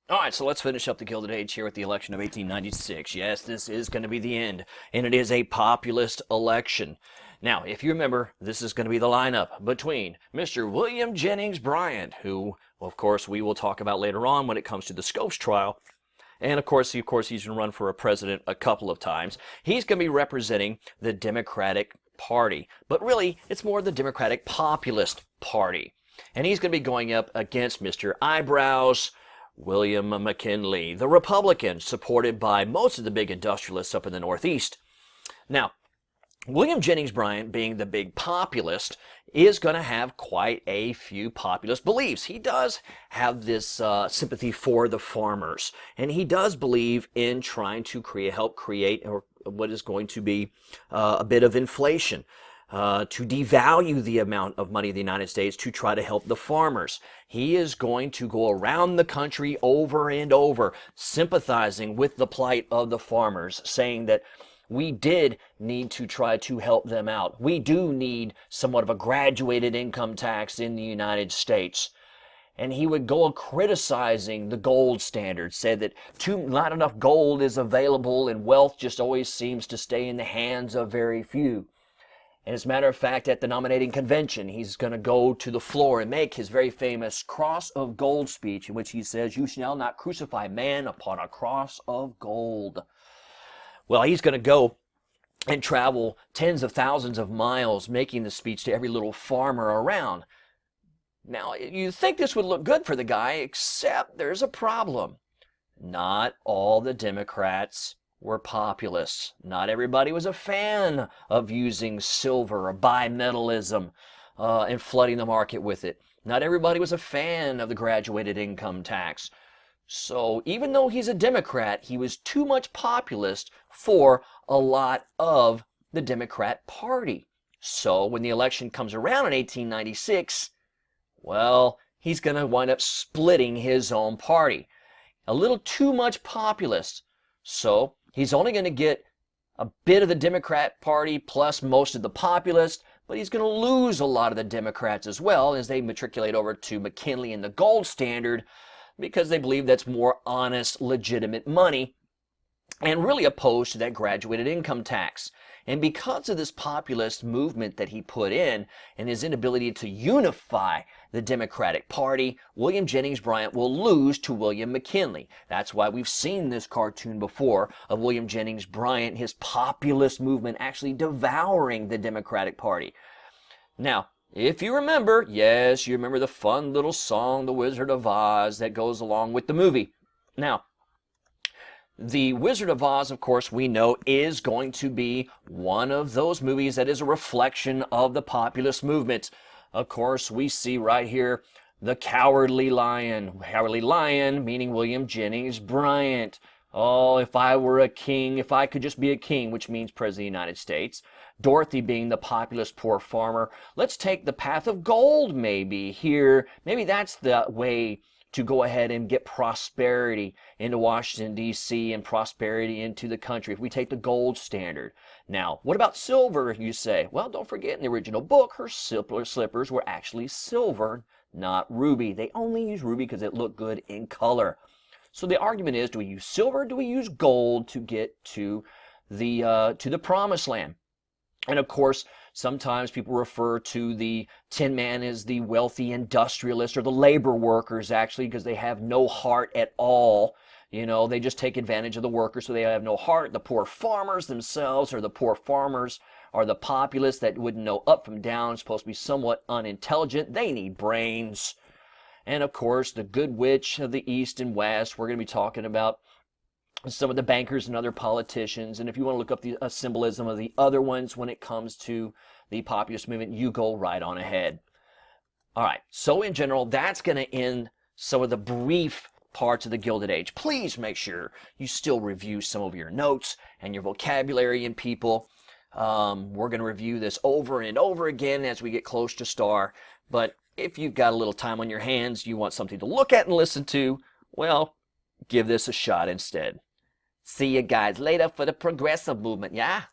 All right, so let's finish up the Gilded Age here with the election of 1896. Yes, this is going to be the end, and it is a populist election. Now, if you remember, this is going to be the lineup between Mr. William Jennings Bryan, who, of course, we will talk about later on when it comes to the Scopes trial. And of course, he's going to run for a president a couple of times. He's going to be representing the Democratic Party, but really, it's more the Democratic Populist Party. And he's going to be going up against Mr. Eyebrows, William McKinley, the Republican, supported by most of the big industrialists up in the Northeast. Now, William Jennings Bryan, being the big populist, is going to have quite a few populist beliefs. He does have this sympathy for the farmers, and he does believe in trying to help create what is going to be a bit of inflation. To devalue the amount of money of the United States to try to help the farmers. He is going to go around the country over and over, sympathizing with the plight of the farmers, saying that we did need to try to help them out. We do need somewhat of a graduated income tax in the United States. And he would go criticizing the gold standard, said that not enough gold is available and wealth just always seems to stay in the hands of very few. And as a matter of fact, at the nominating convention, he's going to go to the floor and make his very famous cross of gold speech, in which he says, "You shall not crucify man upon a cross of gold." Well, he's going to go and travel tens of thousands of miles making the speech to every little farmer around. Now, you think this would look good for the guy, except there's a problem. Not all the Democrats were populists. Not everybody was a fan of using silver or bimetallism and flooding the market with it. Not everybody was a fan of the graduated income tax. So even though he's a Democrat, he was too much populist for a lot of the Democrat Party. So when the election comes around in 1896, well, he's going to wind up splitting his own party. A little too much populist. So he's only going to get a bit of the Democrat Party plus most of the populists, but he's going to lose a lot of the Democrats as well as they matriculate over to McKinley and the gold standard because they believe that's more honest, legitimate money and really opposed to that graduated income tax. And because of this populist movement that he put in and his inability to unify the Democratic Party, William Jennings Bryan will lose to William McKinley. That's why we've seen this cartoon before of William Jennings Bryan, his populist movement actually devouring the Democratic Party. Now, if you remember, yes, you remember the fun little song, The Wizard of Oz, that goes along with the movie. Now, The Wizard of Oz, of course, we know is going to be one of those movies that is a reflection of the populist movement. Of course, we see right here the Cowardly Lion. Cowardly Lion, meaning William Jennings Bryan. Oh, if I were a king, if I could just be a king, which means President of the United States. Dorothy being the populist poor farmer. Let's take the path of gold maybe here. Maybe that's the way to go ahead and get prosperity into Washington, D.C. and prosperity into the country if we take the gold standard. Now, what about silver, you say? Well, don't forget, in the original book, her slippers were actually silver, not ruby. They only use ruby because it looked good in color. So the argument is, do we use silver or do we use gold to get to the promised land? And of course, sometimes people refer to the Tin Man as the wealthy industrialist or the labor workers, actually, because they have no heart at all. You know, they just take advantage of the workers, so they have no heart. The poor farmers themselves, or the poor farmers, are the populists that wouldn't know up from down, supposed to be somewhat unintelligent. They need brains. And of course, the good witch of the East and West, we're going to be talking about some of the bankers and other politicians. And if you want to look up the symbolism of the other ones when it comes to the populist movement, you go right on ahead. All right, so in general, that's going to end some of the brief parts of the Gilded Age. Please make sure you still review some of your notes and your vocabulary in people. We're going to review this over and over again as we get close to Star. But if you've got a little time on your hands, you want something to look at and listen to, well, give this a shot instead. See you guys later for the progressive movement, yeah?